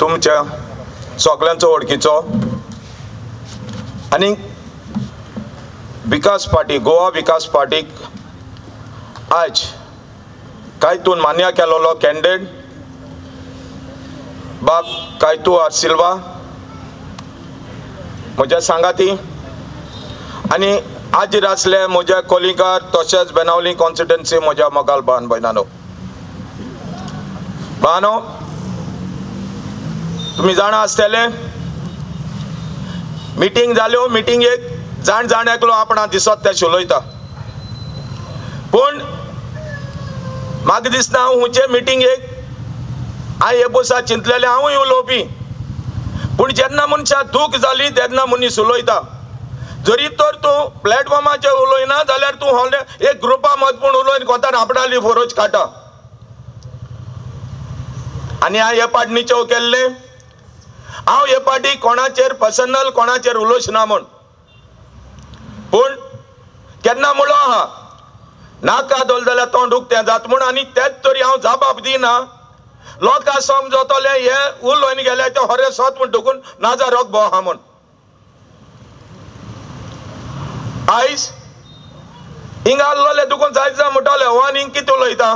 तुमच्या सगळ्यांचो वळखीचो आनी विकास पार्टी गोवा विकास पार्टीक आज कायतून मान्य केलोलो कॅन्डिडेट बाब कायतू आर सिल्वा म्हज्या सांगाती आनी हाजीर आसले म्हज्या कोलिगार तशेंच बेनावली कॉन्स्टिट्युएन्सी म्हज्या मोगाल भान भयणानो भानो तुम्ही जाणा आसतले मिटींग जाल्यो मिटींगेक जाण जाण एकलो आपणा दिसत ते शिलोयता पूण म्हाका दिसता हुंचे मिटींगेक हांव हे बोसा चिंतलेले हांवूय उलोवपी पूण जेन्ना मनशां दूख जाली तेन्ना मनीस उलोयता जरी तर तूं प्लॅटफॉर्माचेर उलोयना जाल्यार तूं एक ग्रुपा मत पूण उलोवन कोंतान आपणाली फरोज काडटा आनी हांव हे पाडणीचे केल्ले हांव हे पाटी कोणाचेर पर्सनल कोणाचेर उलोवचना म्हण पूण केन्ना म्हणलो आहा नाका दोल जाल्यार तोंड उक्तें जाता म्हण आनी तेच तरी हांव जबाब दिना लोकां समजतले हे उलोवन गेले ते हरे सोत म्हण ठोकून नाजा रोग भो आहा म्हण आयज हिंगा आसलोले दुखून जायत म्हणटले हो आनी हिंग कितें उलयता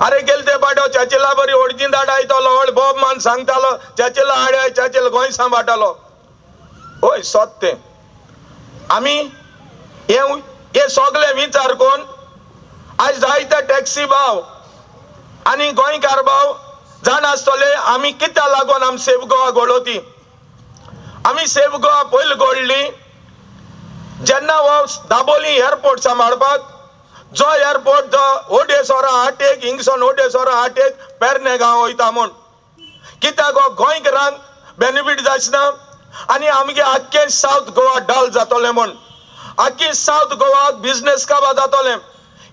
अरे गेलते पाटो चाचेला बरी ओडजीन दाड आयतलो व्हड बोब मान सांगतालो चाचेला आड्या चाचेला गोंय सांबाळटालो होय सोत तें आमी हे सगळे विचार कोन आज जायते टॅक्सी भाव आनी गोंयकार भाव जाण आसतले आमी कित्या लागून आमी सेफ गोवा घडोवती आमी सेफ गोवा पयलीं घडली जेन्ना हो दाबोली एअरपोर्ट सांबाळपाक जो एअरपोर्ट जो ओडेसोरा हाटेक हिंगसोन ओडेसोरा हाटेक पेरने गांव वयता म्हण कित्याक हो गोंयकारांक बेनिफीट जाचना आनी आमगे आख्खे सावथ गोवा डल जातले म्हण आख्खी सावथ गोवा बिजनेस काबा जातले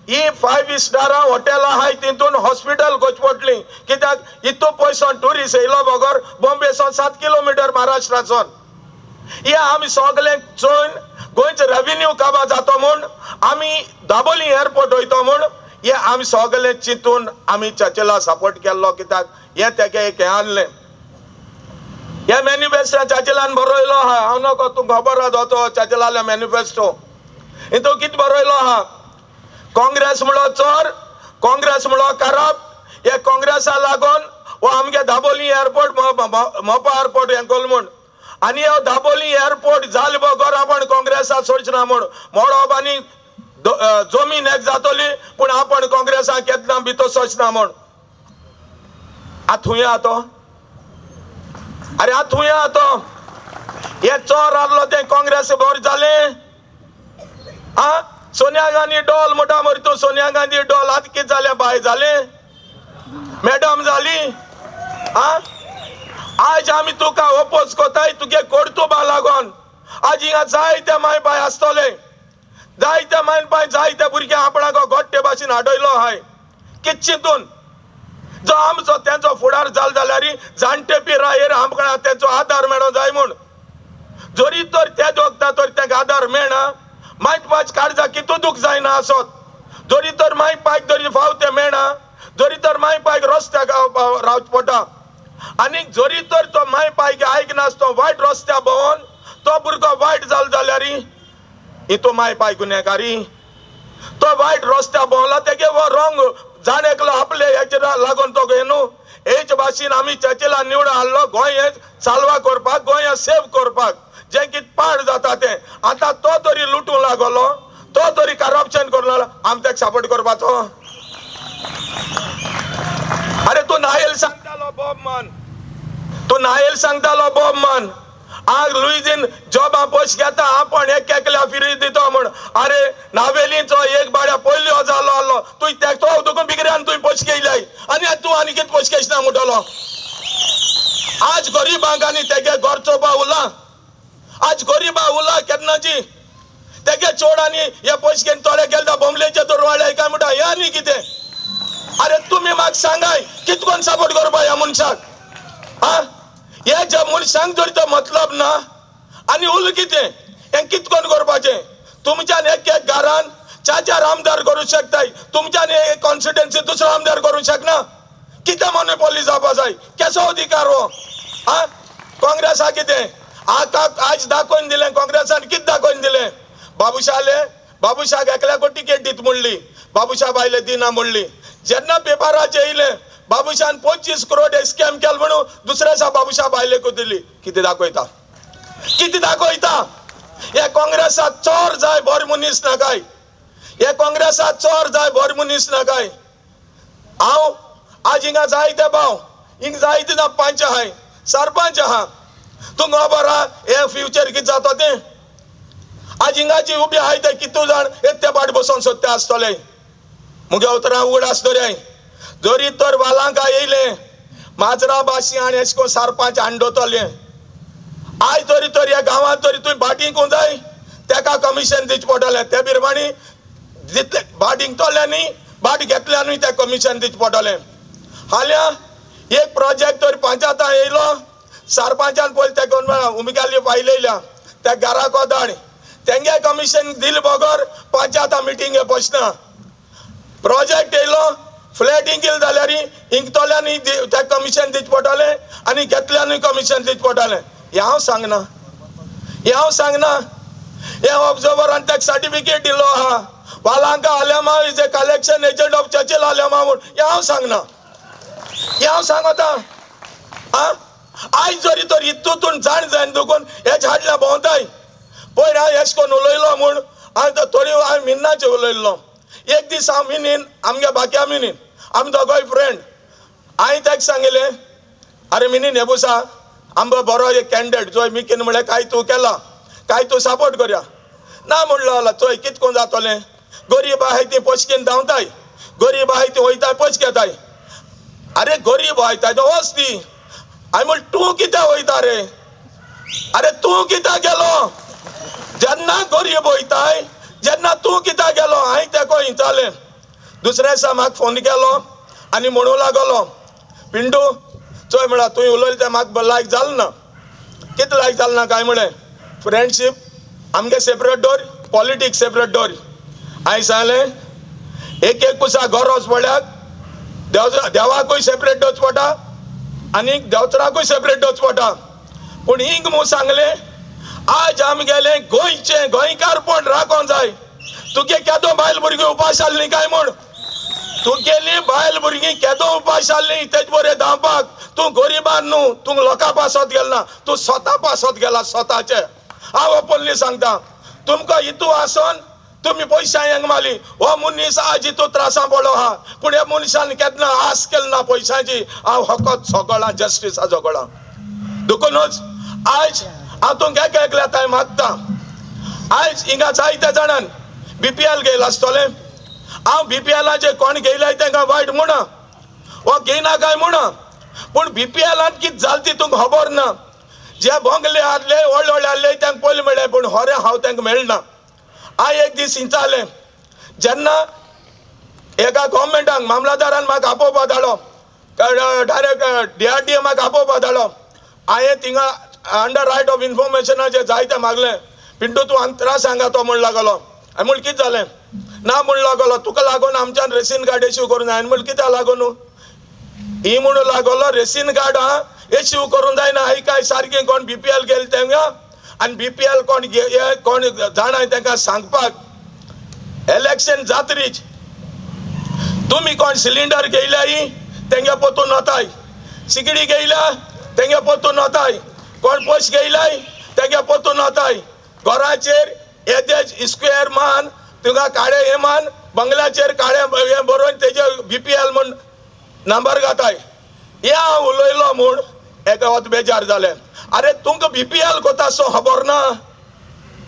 ही 5 स्टारा हॉटेलां आहाय तितून हॉस्पिटल कोच पडली कित्याक इतो पयसोन ट्युरिस्ट येयलो बगर बॉम्बेसून 7 किलोमीटर महाराष्ट्रासून हे आमी सगळे चोवन गोंयचो रेव्हेन्यू काबा जातो म्हूण आमी दाबोली एअरपोर्ट वयतो म्हूण हे आमी सगळे चिंतून आमी चाचेला सपोर्ट केल्लो कित्याक हे तेका एक हें आहलें हे मॅनिफेस्टो चाचेलान बरयलो आहा हांव नको तूं खबर आहा तो चाचेलाले मॅनिफेस्टो हितून कितें बरयलो आहा काँग्रेस म्हणलो चोर काँग्रेस म्हणलो करप्ट हे काँग्रेसा लागून हो आमगे दाबोली एअरपोर्ट मोपा एअरपोर्ट हें कोल म्हूण आनी हो दाबोली एअरपोर्ट जाल बगर आपण काँग्रेसा सोडचना म्हूण मोडप आनी जमीन एक जातली पूण आपण काँग्रेसा केन्ना भितर सोचना म्हूण आत हुंय तो अरे आत हुंय तो हे चोर आहलो ते काँग्रेस बर जाले आ सोनिया गांधी डॉल मोठा मरतो सोनिया गांधी डॉल आत कितें जाले बाय जाले मॅडम जाली आ आज आमी तुका ओपोज कोताय तुगे कोर्तुबा लागोन आज हिंगा जायते माय बाय आसतले जायते माय बाय जायते भुरगे आपणाक गोट्टे भाशेन हाडयलो आहाय कित चिंतून जो आमचो तेंचो फुडार जाल जाल्यार जाणटे पिरायेर आमकां तेंचो आदार मेळो जाय म्हूण जरी तर ते दोगता तर तेका आदार मेळना मायट पाच काळजा कितू दूख जायना आसत जरी तर माय पायक जरी फावते मेळना जरी तर माय पायक रस्त्याक रावच पडटा आनी जरी तर तो माय पायक आयकनासतो वायट रस्त्या भोंवन तो भुरगो वायट जाल जाल्यार हितू माय पाय गुन्हेगारी तो वायट रस्त्या भोंवला तेगे वो रॉंग जाण एकलो आपले हेचेर लागून तो न्हू हेच भाशेन आमी चर्चेला निवड हाडलो गोंय चालवा करपाक गोंय सेव करपाक जे कितें पाड जाता ते आतां तो तरी लुटूंक लागलो तो तरी करप्शन करूं लागलो आमी तेका सपोर्ट करपाचो अरे तू नायल सांगतालो बॉब मान तू नायल सांगतालो बॉब मान आग लुईजीन जॉबा पोस्ट घेता आपण एक एकल्या फिरी दितो म्हण अरे नावेलीचो एक बाड्या पयल्यो जालो आसलो तूं तो दुखून बिगऱ्यान तुवें पोस्ट घेयलाय आनी तूं आनी कितें पोस्ट घेयना म्हणटलो आज गरीबांक आनी तेगे घरचो बा उरला आज गरीबा उरला केन्नाची तेगे चोड आनी हे पोस्ट घेवन थोडे गेल्या बोंबलेचे दरवाडे काय म्हणटा हे आनी कितें अरे तुम्ही म्हाका सांगाय कितकोन सपोर्ट करपा ह्या मनशाक आ हे जे मनशांक जर तो मतलब ना आनी उल कितें हे कितकोन करपाचें तुमच्यान एक घरान 4 आमदार करू शकताय तुमच्यान एक कॉन्स्टिट्युएन्सी दुसरो आमदार करू शकना कितें मोनोपॉली जावपा जाय केसो अधिकार हो काँग्रेसा कितें आज दाखोवन दिलें काँग्रेसान कितें दाखोवन दिलें बाबूशाक एकल्याको टिकेट दीत म्हणली बाबूशा बायले दिना म्हणली जेन्ना पेपराचेर येयलें बाबूशान 25 करोड स्कॅम केलो म्हणून दुसऱ्या दिसा बाबूशा बायलेको दिली कितें दाखयता हे काँग्रेसाक चोर जाय बोर मनीस नाकाय हे काँग्रेसाक चोर जाय बोर मनीस नाकाय हांव आज हिंगा जायते भाव हिंग जायते पंच आहाय सरपंच आहा तुमकां खबर आहा हे फ्युचर कितें जाता तें आज हिंगाची उबी आहाय ते कितू जाण एकटे पाट बसोन सोदते आसतले मुगे उतरां उगड आसतले जरी तर वालांका येयले माजरा बाशी आनी एश कोन सरपंच हांडोतले आय तरी तर ह्या गांवांत तरी तुवें भाटींकूं जाय तेका कमिशन दिवचें पडटलें ते बिरमाणी दितले भाटींकतल्यांनी भाट घेतल्यांनी ते कमिशन दिवचें पडटलें हाल्या एक प्रोजेक्ट तर पंचायतां येयलो सरपंचान पयलीं ते कोण उमेदवारी फायल येयल्या त्या घराको धाड तेंगे कमिशन दिल बगर पंचायतां मिटिंगे बसना प्रोजेक्ट येयलो फ्लॅटींग केलें जाल्यार इंकतल्यांनी ते कमिशन दिवचें पडटलें आनी घेतल्यांनी कमिशन दिवचें पडटलें हे हांव सांगना हे ऑब्जर्वरान ताका सर्टिफिकेट दिलो आहा Valanka Alemao is a collection agent of Churchill Alemao म्हूण हे हांव सांगता आयज जरी तर हितून जाण जायन देखून हे झाडल्या भोंवताय पयर हांव एश कोन्न उलयलो म्हूण हांव थोडी हांव मिन्नाचे उलयल्लो एक दीस हांव मिनीन आमगे बाक्या मिनीन आमी दोगोय फ्रेंड हांवें ताका सांगिल्लें अरे मिनीन हे बुसा आमचो बरो एक कॅन्डिडेट चोय मी कितें म्हणलें काय तूं केला काय तूं सपोर्ट करया ना म्हणलो चोय कितें कोण जातलें गरीब आहाय ती पचकेन धांवताय गरीब आहाय ती वयताय पचकेताय अरे गरीब वयताय तो वच ती हांवें म्हण तूं कित्याक वयता रे अरे तूं कित्याक गेलो जेन्ना गरीब वयताय जेन्ना तूं कित्याक गेलो हांवें तेको हिंचालें दुसऱ्या दिसा म्हाका फोन केलो आनी म्हणूं लागलो पिंडू चोय म्हणा तुवें उलयलें तें म्हाका लायक जालें ना कितें लायक जालें ना काय म्हळें फ्रेंडशीप आमगे सेपरेट दवर पॉलिटिक्स सेपरेट दवर हांवें सांगलें एक पुसा घर वचपड्याक देवाकूय सेपरेट दवरचें पडटा आनी देवचराकूय सेपरेट दवरचें पडटा पूण हिंग म्हूण सांगलें आज आमगेलें गोंयचें गोंयकारपण राखोंक जाय तुगे केदो बायल भुरगीं उपास जाल्लीं काय म्हूण तुगेलीं बायल भुरगीं केदो उपास जाल्लीं तेज बरें धांवपाक तूं गरिबान न्हू तूं लोकां पासत गेलो ना तूं स्वता पासत गेला स्वताचे हांव ओपनली सांगता तुमकां हितू आसोन तुमी पयशा हेंग माली हो मनीस आज हितू त्रासां पडलो आहा पूण ह्या मनशान केन्ना आस केली ना पयशांची हांव फकत झगडा जस्टिसा झगडा देखूनच आज हांव तुमकां एकल्याताय मागता आज हिंगा जायत्या जाणांन BPL घेयला आसतलें हांव BPLाचे कोण घेयलाय तांकां वायट म्हणा हो घेयना काय म्हणा पूण BPLान कितें जालें ती तुमकां खबर ना जे बोंगले आसले व्हडले व्हडले आसले तांकां पयलीं मेळ्ळें पूण होरें हांव तांकां मेळना हांवें एक दीस हिंचालें जेन्ना एका गव्हर्मेंटाक मामलादारान म्हाका आपोवपाक धाडलो डायरेक्ट DRDA म्हाका आपोवपाक धाडलो हांवें थिंगा अंडर रायट ऑफ इन्फॉर्मेशनाचें जायतें मागलें पिंटू तूं अंतरा सांगा तो म्हण लागलो हांवें म्हण कितें जालें ना म्हण लागलो तुका लागून आमच्यान रेशन कार्ड इश्यू करूं जाय हांवें म्हण कित्याक लागून ही म्हणून लागलो रेशन कार्ड इश्यू करूं जायना हाय काय सारकें कोण BPL गेले तेंगा आनी BPL कोण जाणाय तांकां सांगपाक इलेक्शन जातरीच तुमी कोण सिलिंडर घेयल्याय तेंगे पोतून वताय सिगडी घेयल्या तेंगे पोतून वताय कोण पयशे घेयल्याय तेंगे पोतून वताय घराचेर येदेज स्क्वेअर मान तुका काळे हे मान बंगल्याचेर काळे हे बरोवन तेजे BPL म्हण नंबर घाताय हे हांव उलयलो म्हूण एका वत बेजार जालें अरे तुमकां BPL कोतासो खबर ना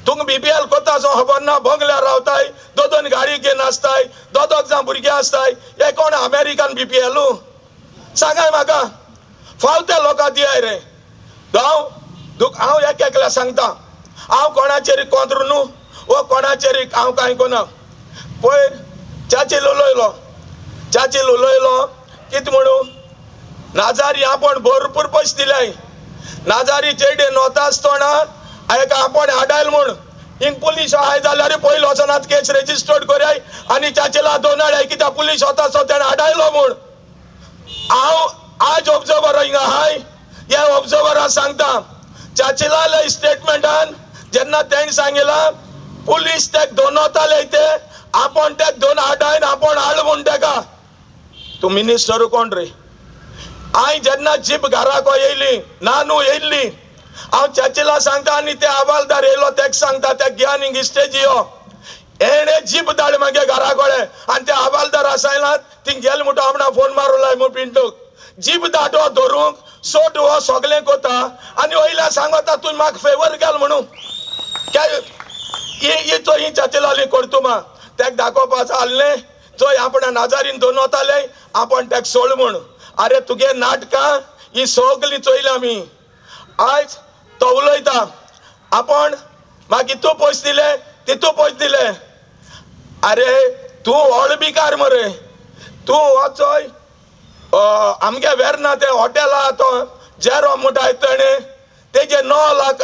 तुमकां BPL कोतासो खबर ना बंगल्यार रावताय दोन गाडी घेवन आसताय दोग जाण भुरगे आसताय हे कोण अमेरिकन BPL सांगाय म्हाका फावते लोकां दियाय रे हांव एकल्या सांगता हांव कोणाचेर कोंत्र न्हू वो कोणाचेर हांव कांय कोना पयर चाचेल उलयलो कितें म्हणू नाजारी आपण भरपूर पयशे दिल्याय नाजारी चेडे नोता आसतना हाका आपण हाडायल म्हूण हिंग पुलिस आय जाल्यार पयलो वचनात केस रेजिस्टर्ड कराय आनी चाचेला दोन आडाय कित्याक पुलिस होता सो तेणें आडायलो म्हूण हांव आज ऑब्जर्वर हिंगा हाय ह्या ऑब्जर्वराक सांगता चाचेला स्टेटमेंटान जेन्ना तेणें सांगिला पुलिस तेक दोनवताले ते आपण तेक दोन आडायन आपण हाड म्हूण तेका तूं मिनिस्टर कोण रे हांवें जेन्ना जीप घराको येयली नानू येयल्ली हांव चाचेला सांगता आनी ते हवालदार येयलो तेका सांगता ते घेवन हिंग स्टेज यो एणे जीप धाड मागे घरा कडेन आनी ते हवालदार आसायला थिंग गेले म्हणटा आपणा फोन मारूलाय म्हूण पिंटूक जीप धाडो धरूंक सोट हो सगलें कोता आनी वयल्या सांगता तुवें म्हाका फेवर केल म्हणून ही चाचेलाली करतुमा तेका दाखोवपा चाललें चोय आपणा नाजारीन दोन वताले आपण तेका सोड म्हूण अरे तुगे नाटकां ही सगलीं चोयल्या आमी आयज तो उलयता आपण म्हाका इतू पयस दिले तितू पयस दिले अरे तूं ऑळबिकार मरे तूं वचोय आमगे वेर्ना ते हॉटेला तो जेरो म्हणटा तेणें तेजे 9 लाख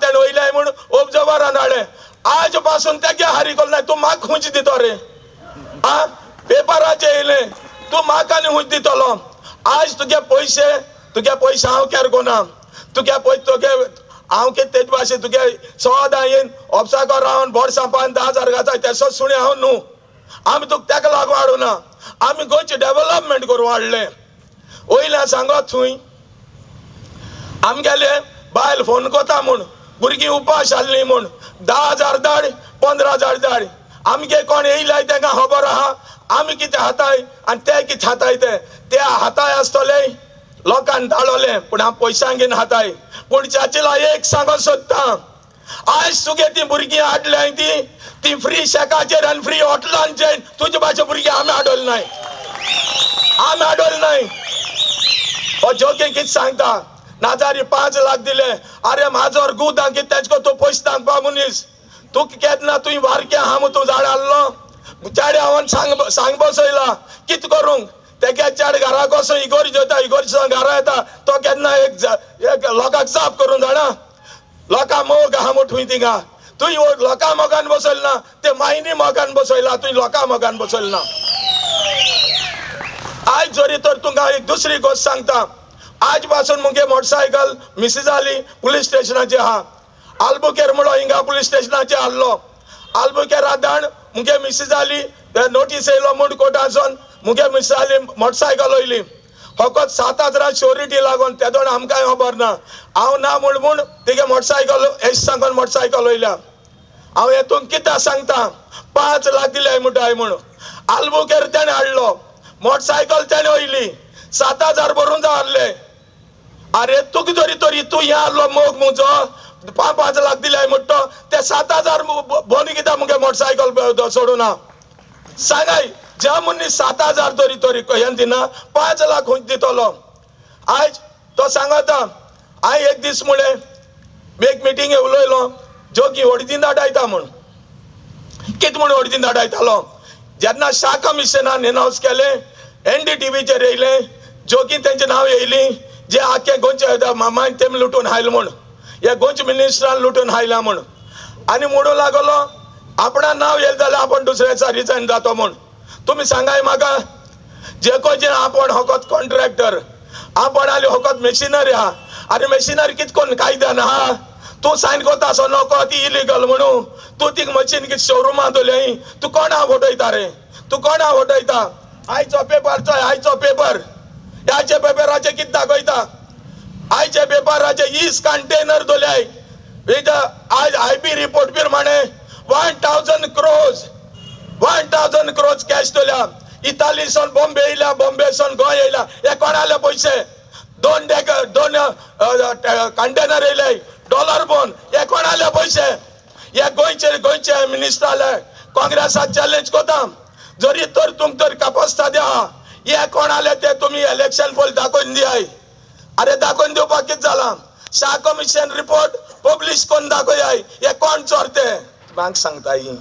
तेणें वयले म्हूण ऑब्जर्वरान हाडले आज पासून तेगे हारी कोल ना तूं म्हाका हुंच दितो रे आ पेपराचेर येयलें तूं म्हाका आनी हुंच दितलो आज तुगे पयशे हांव केर कोना तुगे पयस तुगे हांव कितें तेजे भाशेन तुगे सदां येवन ऑफिसाको रावन बोड सांपान 10,000 घाताय तेसो सुणे हांव न्हू आमी तुका तेका लागून हाडूना आमी गोंयचें डेव्हलपमेंट करूं हाडलें वयल्यान सांगत थंय आमगेले बायल फोन कोता म्हूण भुरगीं उपास आसलीं म्हूण 10,000 धाड 15,000 धाड आमगे कोण येयलाय तेंकां खबर आहा आमी कितें हाताय आनी ते कितें हाताय ते हाताय आसतले लोकांक धाडोले पूण हांव पयशां घेवन हाताय पूण चाचेला एक सांगो सोदता आज तुगे ती भुरगीं हाडल्याय ती फ्री शेकाचेर आनी फ्री हॉटेलांचेर तुजे भाशे भुरगीं आमी हाडोल नाय हो जोके कितें सांगता नाजारी 5 लाख दिले अरे म्हाजोर गुदा कितें तेजको तूं पयस सांगपा मनीस तूं केन्ना तुवें वारकें आहा म्हूण तूं झाड हाडलो चेडे हांवें सांग बसयला कितें करूंक तेगे चेडे घरा कसो इगोर जेवता इगोरचो घरा येता तो केन्ना एक लोकांक साफ करून जाणा लोकां मोग आहा म्हूण थंय थिंगा तुवें लोकां मोगान बसयलो ना ते मायनी मोगान बसयला तुवें लोकां मोगान बसयलो ना आज जरी तर तुमकां एक दुसरी गोष्ट सांगता आज पासून मुगे मोटरसायकल मिस जाली पुलीस स्टेशनाचे आहा आल्बुकेर म्हणून हिंगा पुलीस स्टेशनाचे हाडलो आल्बुकेर आदाण मुगे मिस जाली नोटीस येयलो म्हूण कोर्टासून मुगे मिस जाली मोटरसायकल वयली फकत 7,000 श्योरिटी लागून तेदोण आमकांय खबर ना हांव ना म्हूण तिगे मोटरसायकल एश सांगून मोटरसायकल वयल्या हांव हेतून कितें सांगता 5 लाख दिले म्हणटाय म्हूण आल्बुकेर तेणें हाडलो मोटरसायकल तेणें वयली 7,000 भरून जाल्ले अरे तुका जरी तरी तूं हे हाडलो मोग मुजो 5 लाख दिले म्हणटो ते 7,000 बोनी कित्याक मुगे मोटरसायकल सोडूना सांगाय ज्या मनीस 7,000 तरी हें दिना 5 लाख खूंय दितलो आज तो सांगता हांवें एक दीस मुळे एक मिटींगे उलयलो जोगी हडदीन धाडायता म्हूण कितें म्हूण हडदीन धाडायतालो जेन्ना शाह कमिशनान एनावन्स केलें NDTVचेर येयलें जोगीन तेंचें नांव येयली जे आख्खे गोंयचे मामाय तेमी लुटून हायल म्हूण हे गोंयच्या मिनिस्टरान लुटून हायला म्हूण आनी म्हणूं लागलो आपणा नांव येयलें जाल्यार आपण दुसऱ्याचा रिजायन जातो म्हूण तुमी सांगाय म्हाका जे आपण फकत कॉन्ट्रॅक्टर आपण आली फकत मेशिनरी आहा आनी मेशिनरी कितें कोन्न कायद्यान आहा तूं सायन कोता सो नको ती इलिगल म्हणून तूं ती मशीन कितें शोरुमांत दवरली तूं कोणा फटयता रे तूं कोणा फटयता आयचो पेपर चोय आयचो पेपर ह्याचे पेपराचे कितें दाखयता आयचे पेपराचे 20 कंटेनर दवरल्याय आज IB रिपोर्ट प्रमाणे 1,000 crores कॅश दवरल्या इटालीसून बॉम्बे येयल्या बॉम्बेसून गोंय येयल्या हे कोणाले पयशे 2 कंटेनर येयले डॉलर बोन हे कोणाले पयशे हे गोंयचे मिनिस्टराले काँग्रेसाक चॅलेंज कोता जरी तर तुमकां तर कापस्ता द्या हे कोणाले ते तुमी इलेक्शन पोल दाखोवन दियाय अरे दाखोवन दिवपाक कितें जाला शाह कमिशन रिपोर्ट पब्लीश कोन्न दाखोयाय हे कोण चोरते म्हाका सांगता ही